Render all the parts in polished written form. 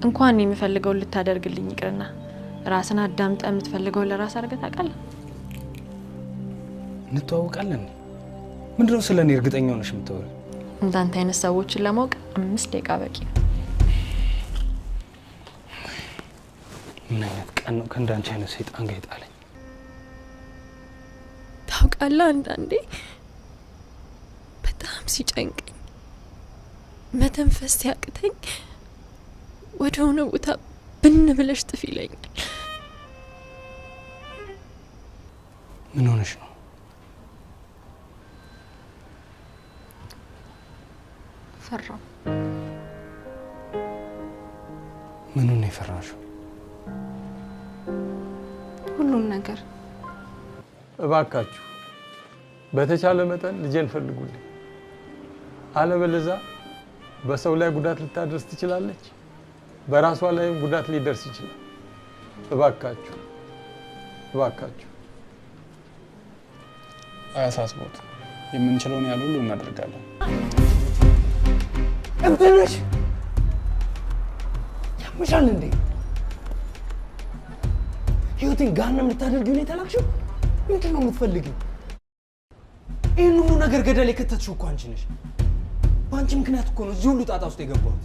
እንኳን የሚፈልገው ልታደርግልኝ ይቅርና ራስና አዳምጣ የምትፈልገው ለራስ አድርገህ ታውቃለህ? እንተዋወቃለን። ምንድነው ስለኔ እርግጠኛ ሆነሽ የምትወሪው? እንዳንተ አይነት ሰዎችን ለማወቅ 5 ደቂቃ በቂ ነው። ምን አይነት ቀን ነው ከእንዳንቺ አይነት ሰይጣን ጋር የጣለኝ? ታውቃለህ አንዳንዴ በጣም ሲጨንቀኝ መተንፈስ ሲያቅተኝ ወደ ሆነ ቦታ ብን ብለሽ ጥፊ ይለኛል። ምን ሆነሽ ነው? ፈራው። ምኑን ነው የፈራሽው? ሁሉም ነገር። እባካችሁ በተቻለ መጠን ልጄን ፈልጉልኝ። አለበለዚያ በሰው ላይ ጉዳት ልታደርስ ትችላለች፣ በራሷ ላይም ጉዳት ሊደርስ ይችላል። እባካችሁ እባካችሁ። አያሳስቦት፣ የምንችለውን ያህል ሁሉ እናደርጋለን። እብድነሽ ያምሻል እንዴ? ህይወቴን ጋንም ልታደርጊው ነው የተላክሽው? ምንድን ነው የምትፈልጊው? ይህን ሁሉ ነገር ገደል የከተትሽው እኮ አንቺ ነሽ። በአንቺ ምክንያት እኮ ነው እዚህ ሁሉ ጣጣ ውስጥ የገባሁት።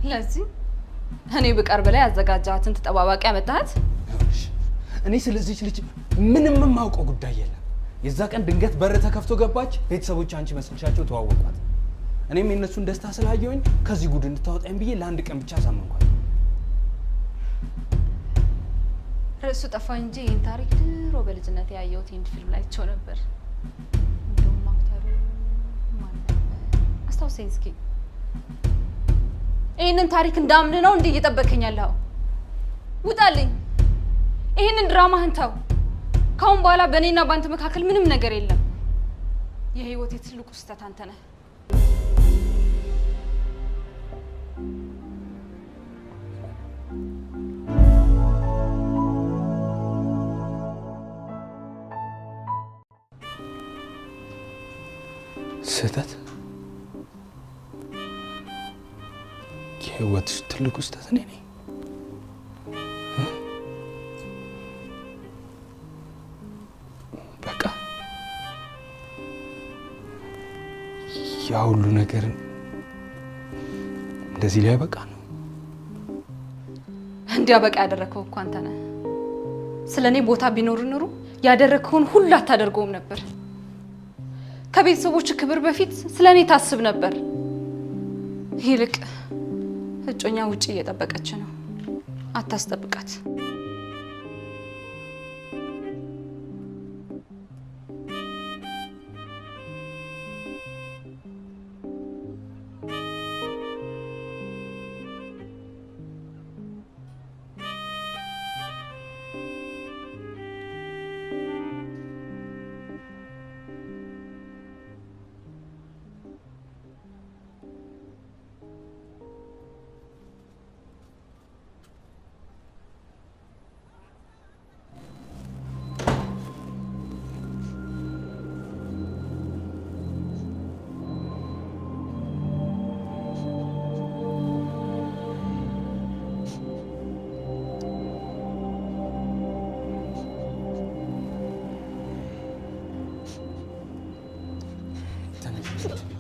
ለዚህ እኔ ብቀርብ ላይ አዘጋጃትን ተጠባባቂ ያመጣት? እኔ ስለዚህች ልጅ ምንም የማውቀው ጉዳይ የለም። የዛ ቀን ድንገት በር ተከፍቶ ገባች። ቤተሰቦች አንቺ መስልሻቸው ተዋወቋት። እኔም የነሱን ደስታ ስላየሁኝ ከዚህ ጉድ እንድታወጣኝ ብዬ ለአንድ ቀን ብቻ አሳመንኳት። ርዕሱ ጠፋ እንጂ ይህን ታሪክ ድሮ በልጅነት ያየሁት ይህን ፊልም ላይ አይቼው ነበር። እንደውም አክተሩ ማን ነበር? አስታውሰኝ እስኪ። ይህንን ታሪክ እንዳምን ነው እንዴ እየጠበቀኝ ያለው? ውጣልኝ! ይህንን ድራማህን ተው። ካሁን በኋላ በእኔና ባንተ መካከል ምንም ነገር የለም። የህይወቴ ትልቁ ስህተት አንተ ነህ። ስህተት? የህይወትሽ ትልቁ ስህተት እኔ ነኝ? በቃ ያ ሁሉ ነገር እንደዚህ ሊያበቃ ነው? እንዲያበቃ ያደረከው እኮ አንተ ነህ። ስለኔ ቦታ ቢኖር ኑሮ ያደረከውን ሁሉ አታደርገውም ነበር። ከቤተሰቦች ክብር በፊት ስለኔ ታስብ ነበር። ይልቅ እጮኛ ውጪ እየጠበቀች ነው። አታስጠብቃት።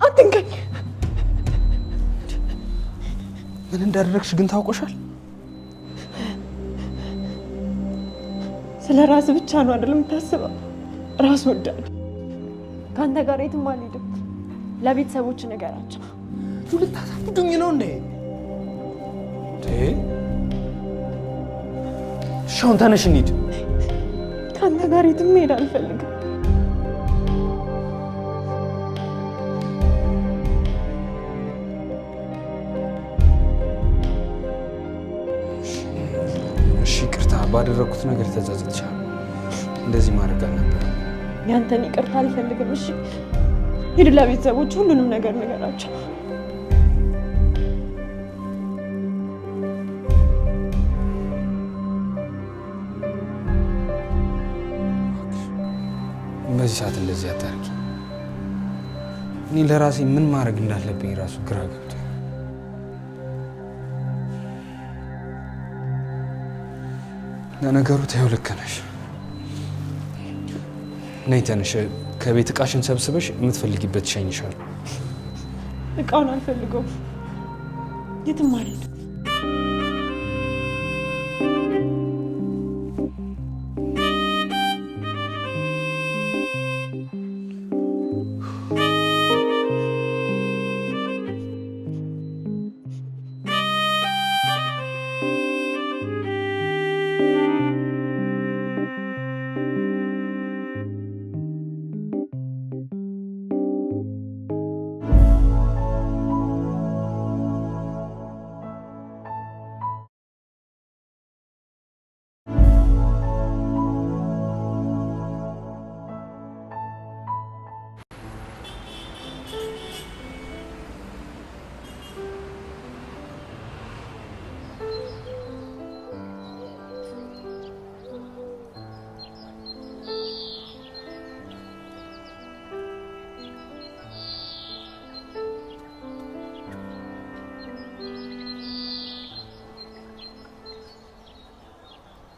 አትንካኝ። ምን እንዳደረግሽ ግን ታውቆሻል? ስለ ራስ ብቻ ነው አይደል የምታስበው? ራስ ወዳድ። ካንተ ጋር የትም አልሄድም። ለቤተሰቦች ነገራቸው። ልታሳብዱኝ ነው እንዴ? ሻውን ተነሽ እንሂድ። ካንተ ጋር የትም መሄድ አልፈልግም። ባደረኩት ነገር ተጸጽቻለሁ። እንደዚህ ማድረግ አልነበረም። ያንተን ይቅርታ አልፈልግም። እሺ ሂድ፣ ለቤተሰቦች ሁሉንም ነገር ንገራቸው። በዚህ ሰዓት እንደዚህ አታርጊ። እኔ ለራሴ ምን ማድረግ እንዳለብኝ ራሱ ግራ ገብቶኝ ለነገሩ ተይው ልክ ነሽ። ነይ ተነሽ፣ ከቤት እቃሽን ሰብስበሽ የምትፈልጊበት ሸኝሻል። እቃውን አልፈልገውም፣ የትም አልሄድም።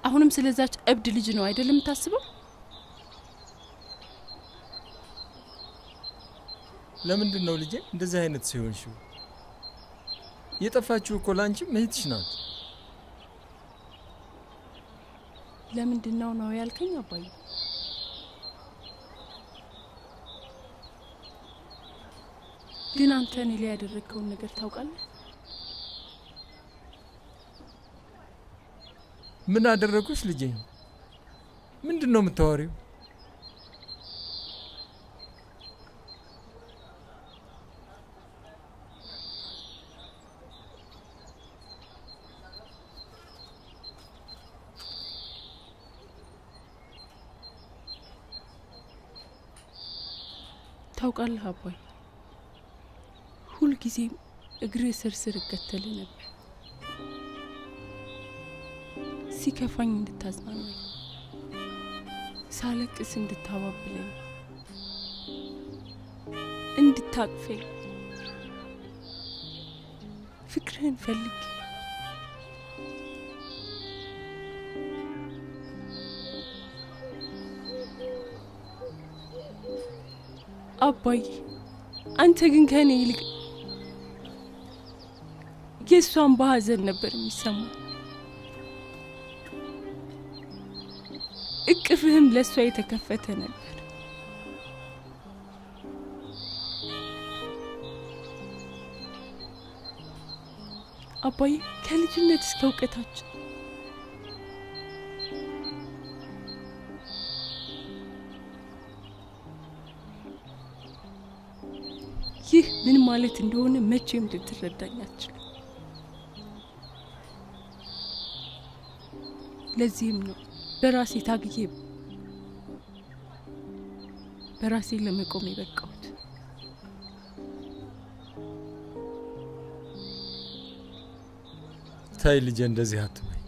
አሁንም ስለዛች እብድ ልጅ ነው አይደለም ታስበው? ለምንድን ነው ልጄ እንደዚህ አይነት ሲሆንሽው? የጠፋችው እኮ ላንቺ እህትሽ ናት። ለምንድን ነው ያልከኝ አባዬ? ግን አንተ እኔ ላይ ያደረግከውን ነገር ታውቃለህ? ምን አደረኩሽ ልጄ? ምንድነው የምታወሪው? ታውቃለህ አባይ፣ ሁል ጊዜ እግሬ ስር እከተል ነበር። ሲከፋኝ እንድታጽናናኝ፣ ሳለቅስ እንድታባብለኝ፣ እንድታቅፈኝ፣ ፍቅርህን ፈልጌ አባይ፣ አንተ ግን ከኔ ይልቅ የሷን በሐዘን ነበር የሚሰማው። እቅፍህም ለሷ የተከፈተ ነበር። አባይ፣ ከልጅነት እስከ እውቀታችን ይህ ምን ማለት እንደሆነ መቼም ልትረዳኝ አትችልም። ለዚህም ነው በራሴ ታግዬ በራሴ ለመቆም የበቃሁት። ታይ ልጄ፣ እንደዚህ አትበይ።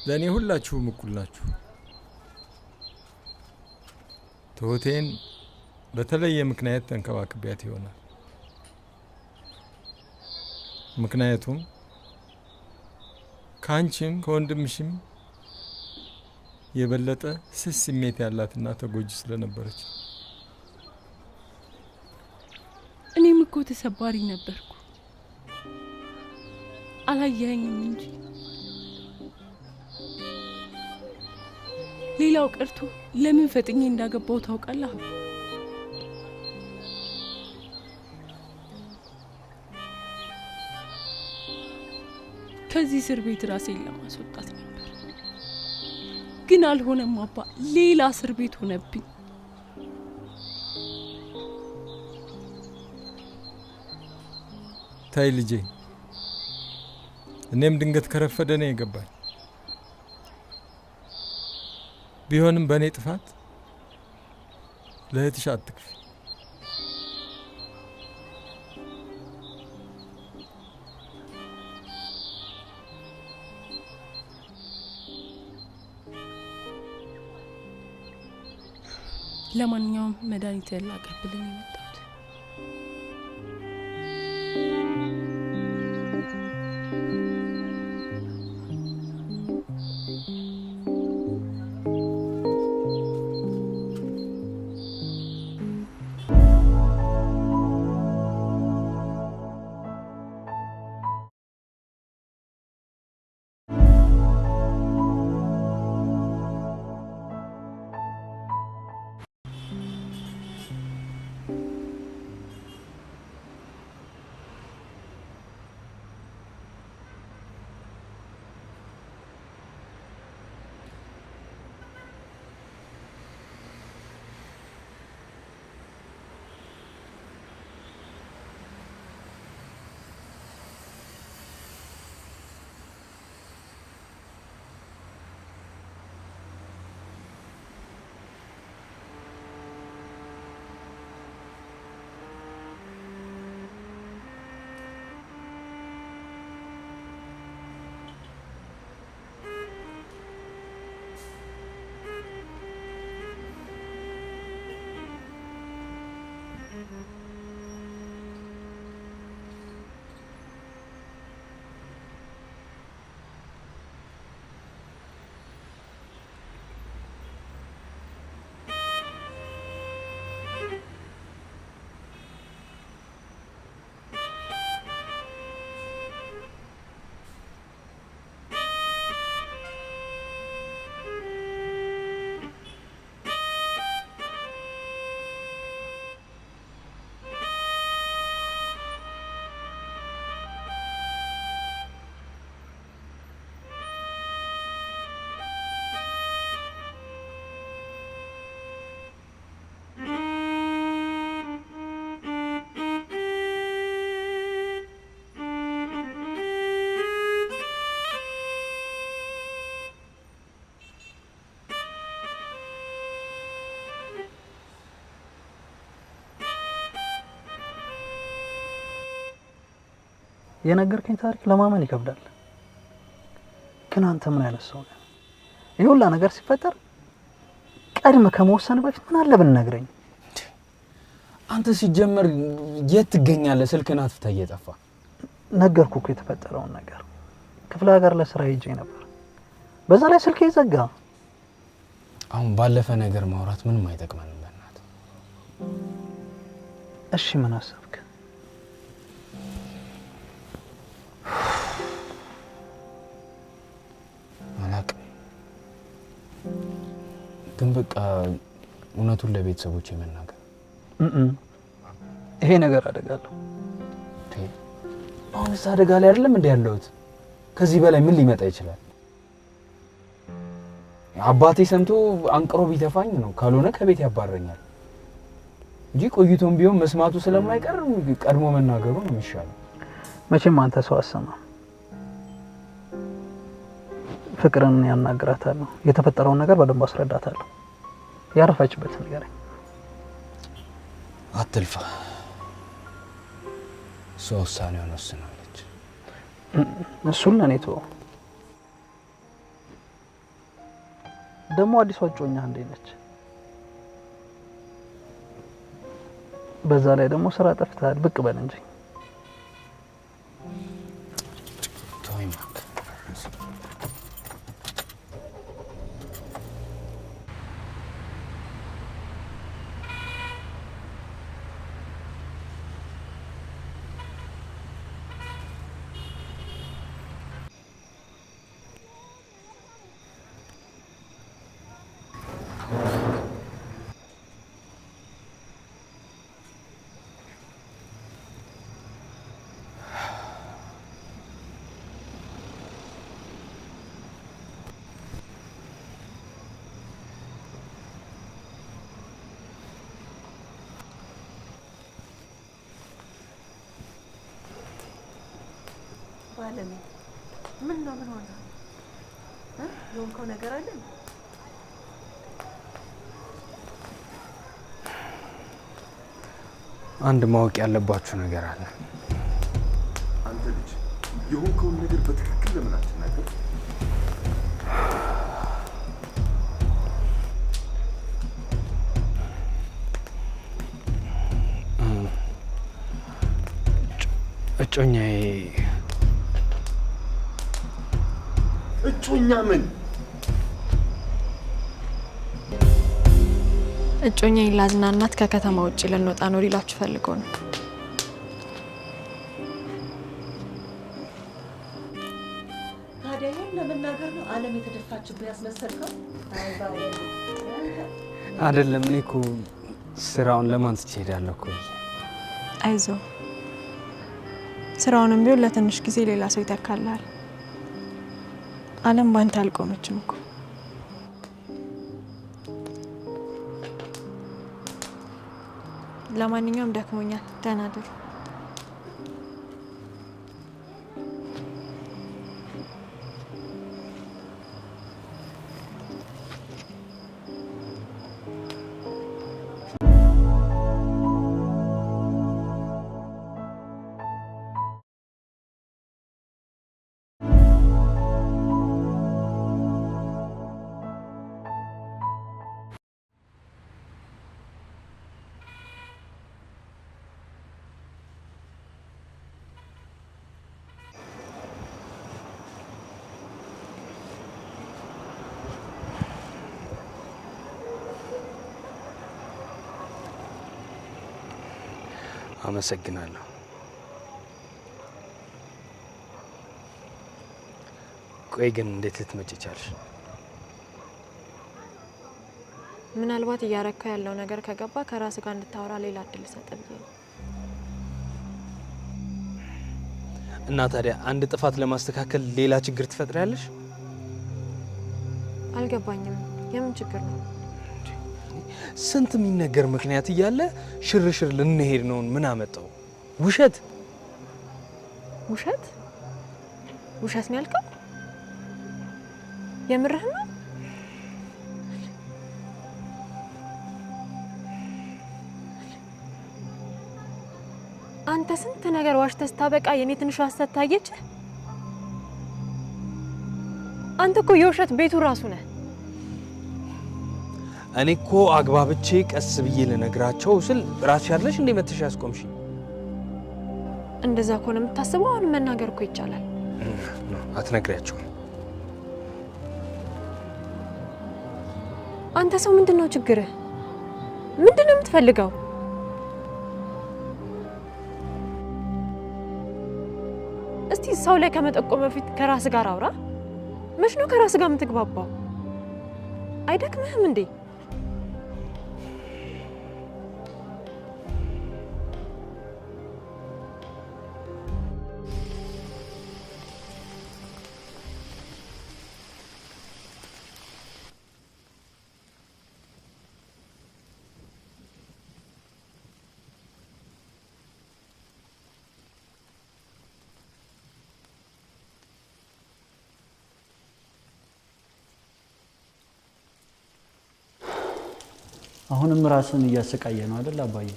ለእኔ ሁላችሁም እኩል ናችሁ። ትሁቴን በተለየ ምክንያት ተንከባክቢያት ይሆናል። ምክንያቱም ካንቺም ከወንድምሽም የበለጠ ስስ ስሜት ያላትና ተጎጂ ስለነበረች። እኔም እኮ ተሰባሪ ነበርኩ፣ አላየኸኝም እንጂ። ሌላው ቀርቶ ለምን ፈጥኜ እንዳገባው ታውቃለህ? ከዚህ እስር ቤት ራሴን ለማስወጣት ነበር፣ ግን አልሆነም አባ። ሌላ እስር ቤት ሆነብኝ። ታይ ልጄ፣ እኔም ድንገት ከረፈደ ነው የገባኝ። ቢሆንም በእኔ ጥፋት ለእህትሽ አትክፊ። ለማንኛውም መድኃኒት ያላቀብልን የመጣሁት የነገርከኝ ታሪክ ለማመን ይከብዳል። ግን አንተ ምን አይነት ሰው ነህ? ይሄ ሁላ ነገር ሲፈጠር ቀድመ ከመወሰን በፊት ምን አለ ብንነግረኝ? አንተ ሲጀመር የት ትገኛለህ? ስልክህን አጥፍተህ እየጠፋ። ነገርኩ እኮ የተፈጠረውን ነገር። ክፍለ ሀገር ለስራ ሄጄ ነበር። በዛ ላይ ስልኬ ዘጋ። አሁን ባለፈ ነገር ማውራት ምንም አይጠቅመንም በእናትህ። እሺ ምን አሰብክ? አላቅም፣ ግን በቃ እውነቱን ለቤተሰቦቼ መናገር። ይሄ ነገር አደጋለሁ። አሁን እዛ አደጋ ላይ አይደለም እንደ ያለሁት። ከዚህ በላይ ምን ሊመጣ ይችላል? አባቴ ሰምቶ አንቅሮ ቢተፋኝ ነው፣ ካልሆነ ከቤት ያባረኛል እንጂ ቆይቶም ቢሆን መስማቱ ስለማይቀር ቀድሞ መናገሩ ነው የሚሻለው። መቼም አንተ ሰው አሰማ። ፍቅርን ያናግራታለሁ። የተፈጠረውን ነገር በደንብ አስረዳታለሁ። ያረፈችበት ነገር አትልፋ። እሷ ውሳኔዋን ወስናለች። እሱን ለኔ ተወው። ደግሞ አዲሷ እጮኛ እንዴት ነች? በዛ ላይ ደግሞ ስራ ጠፍተሃል። ብቅ በል እንጂ። ባለሜ ምን ነው? ምን ሆነ? የሆንከው ነገር አለ? አንድ ማወቅ ያለባችሁ ነገር አለ። አንተ ልጅ የሆንከውን ነገር በትክክል ለምን አትናገር? እጮኛዬ እጮኛ ምን? እጮኛዬን ላዝናናት ከከተማ ውጪ ልንወጣ ነው ሊላችሁ ፈልጎ ነው። ታዲያ ይሄን ለመናገር ነው ዓለም የተደፋችብህ ያስመሰልከው? አይደለም። እኔ እኮ ስራውን ለማን ትሄዳለህ እኮ። አይዞ፣ ስራውንም ቢሆን ለትንሽ ጊዜ ሌላ ሰው ይተካልሃል። ዓለም ባንተ አልቆመችም እኮ። ለማንኛውም ደክሞኛል። ደህና እደሩ። አመሰግናለሁ። ቆይ ግን እንዴት ልትመጪ ቻልሽ? ምናልባት እያረካ ያለው ነገር ከገባ ከራስ ጋር እንድታወራ ሌላ እድል ሰጠኝ። እና ታዲያ አንድ ጥፋት ለማስተካከል ሌላ ችግር ትፈጥሪያለሽ? አልገባኝም። የምን ችግር ነው? ስንት የሚነገር ምክንያት እያለ ሽርሽር ልንሄድ ነው። ምን አመጣው? ውሸት ውሸት ውሸት ነው ያልከው? የምርህ ነው? አንተ ስንት ነገር ዋሽተህ ስታበቃ የኔ ትንሿ ሐሰት ታየች? አንተ እኮ የውሸት ቤቱ ራሱ ነህ። እኔ እኮ አግባብቼ ቀስ ብዬ ልነግራቸው ስል ራስሽ ያለሽ እንዴ መተሽ ያስቆምሽ? እንደዛ ከሆነ የምታስበው አሁን መናገር እኮ ይቻላል። አትነግሪያቸው። አንተ ሰው ምንድነው ችግርህ? ምንድነው የምትፈልገው? እስቲ ሰው ላይ ከመጠቆም በፊት ከራስ ጋር አውራ። መች ነው ከራስ ጋር የምትግባባው? አይደክምህም እንዴ? አሁንም ራስን እያሰቃየ ነው አይደል አባዬ?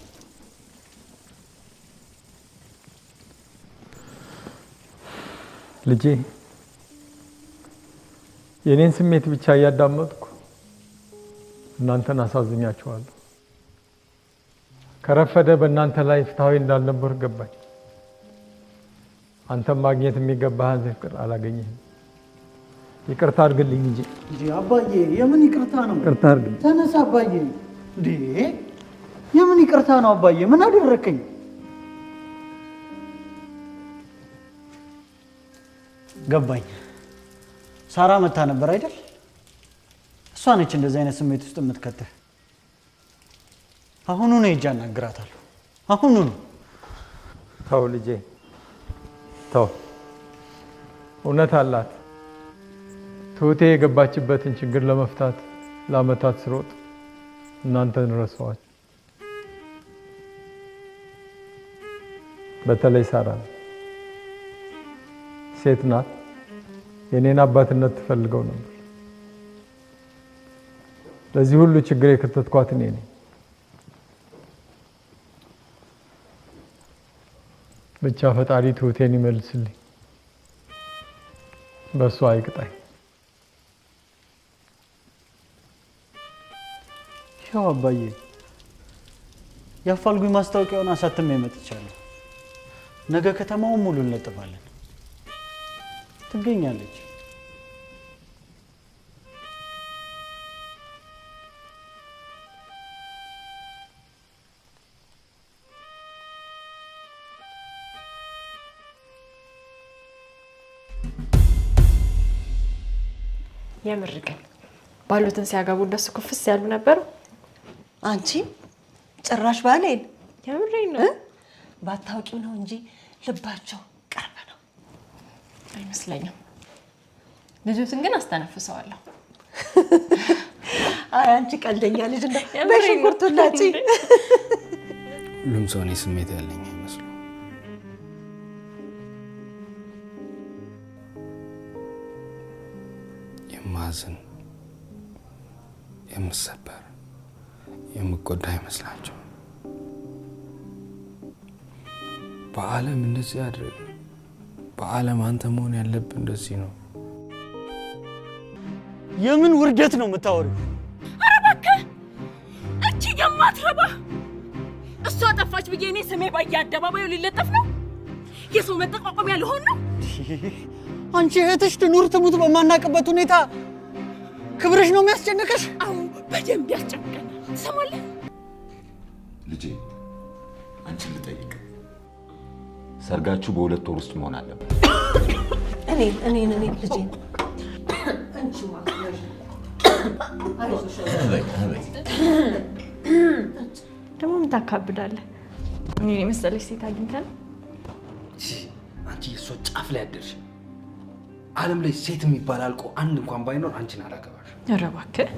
ልጄ የኔን ስሜት ብቻ እያዳመጥኩ እናንተን አሳዝኛችኋለሁ። ከረፈደ በእናንተ ላይ ፍትሃዊ እንዳልነበር ገባኝ። አንተም ማግኘት የሚገባህን ፍቅር አላገኘህም። ይቅርታ አድርግልኝ እንጂ አባዬ የምን ይቅርታ ነው? ይቅርታ አድርግልኝ። ተነሳ አባዬ። እንዴ የምን ይቅርታ ነው አባዬ? ምን አደረከኝ? ገባኝ። ሳራ መታ ነበር አይደል? እሷ ነች እንደዚህ አይነት ስሜት ውስጥ የምትከተህ። አሁኑ ነው ሄጄ አናግራታለሁ። አሁኑ ነው። ተው ልጄ ተው። እውነት አላት። ትሁቴ የገባችበትን ችግር ለመፍታት ለአመታት ስሮጥ እናንተን ረሳኋችሁ። በተለይ ሳራ ሴት ናት። የኔን አባትነት ትፈልገው ነበር። ለዚህ ሁሉ ችግር የከተትኳት እኔ ነኝ። ብቻ ፈጣሪ ትሁቴን ይመልስልኝ፣ በሷ አይቅጣኝ። ያው አባዬ ያፋልጉኝ ማስታወቂያውን አሳትሜ መጥቻለሁ። ነገ ከተማውን ሙሉ እንለጥፋለን። ትገኛለች። የምርቀን ባሉትን ሲያገቡ እንደሱ ኩፍስ ያሉ ነበሩ። አንቺ ጭራሽ ባሌን የምሬን ነው። ባታውቂው ነው እንጂ ልባቸው ቅርብ ነው። አይመስለኝም። ልጆትን ግን አስተነፍሰዋለሁ። አይ አንቺ ቀልደኛ ልጅ እንደ በሽንኩርቱላጪ። ሁሉም ሰው እኔ ስሜት ያለኝ አይመስሉ። የማዝን የምሰበር የምጎዳ አይመስላቸው። በዓለም እንደዚህ አድርግ። በዓለም አንተ መሆን ያለብህ እንደዚህ ነው። የምን ውርደት ነው የምታወሪው? ኧረ እባክህ እቺ የማትረባ እሷ ጠፋች ብዬ እኔ ስሜ በየአደባባዩ ሊለጠፍ ነው? የሰው መጠቋቋሚያ ልሆን ነው? አንቺ እህትሽ ትኑር ትሙት በማናቅበት ሁኔታ ክብርሽ ነው የሚያስጨንቅሽ? አዎ በደንብ ያስጨንቀናል። ትሰማለህ? ልጄ አንቺን ልጠይቅ። ሰርጋችሁ በ2 ወር ውስጥ መሆን አለበት። እኔ ልጄ አንቺ ደግሞ ምን ታካብዳለህ? እኔ የመሰለሽ ሴት አግኝተን አንቺ የሷ ጫፍ ላይ አደርሽ። ዓለም ላይ ሴት የሚባል አልቆ አንድ እንኳን ባይኖር አንቺን አላገባሽ። ኧረ እባክህ